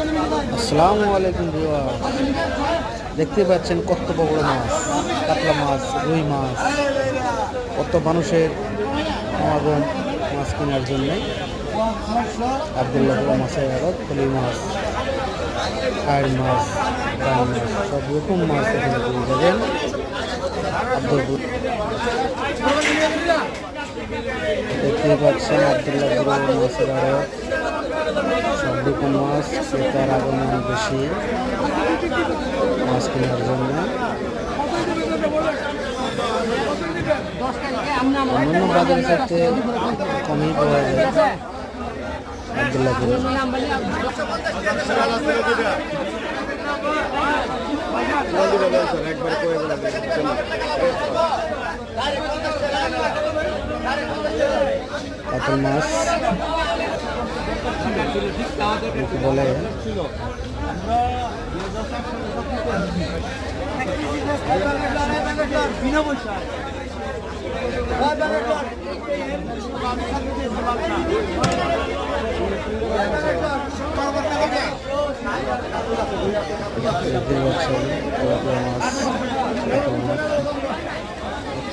আসসালামু আলাইকুম ভিউয়ার, দেখতে পাচ্ছেন কত বড় মাছ, কাতলা মাছ, রুই মাছ। কত মানুষের সমাগম মাছ কেনার জন্যে। আব্দুল্লাহপুর মাছের আড়ত, ফলি মাছ, খায়ের মাছ, ডাল মাছ, সব রকম মাছ এখানে পেয়ে যাবেন। আব্দুল্লাহপুর দেখতে পাচ্ছেন আব্দুল্লাহপুর মাছের আড়ত, সব রকম মাছ, ক্রেতার আগমন বেশি মাছ কেনার জন্য। অন্যান্য বাজারের সাথে কমই পাওয়া যায় আব্দুল্লাহপুর। কাতল মাছ বলে বিনা পয়সা মাছ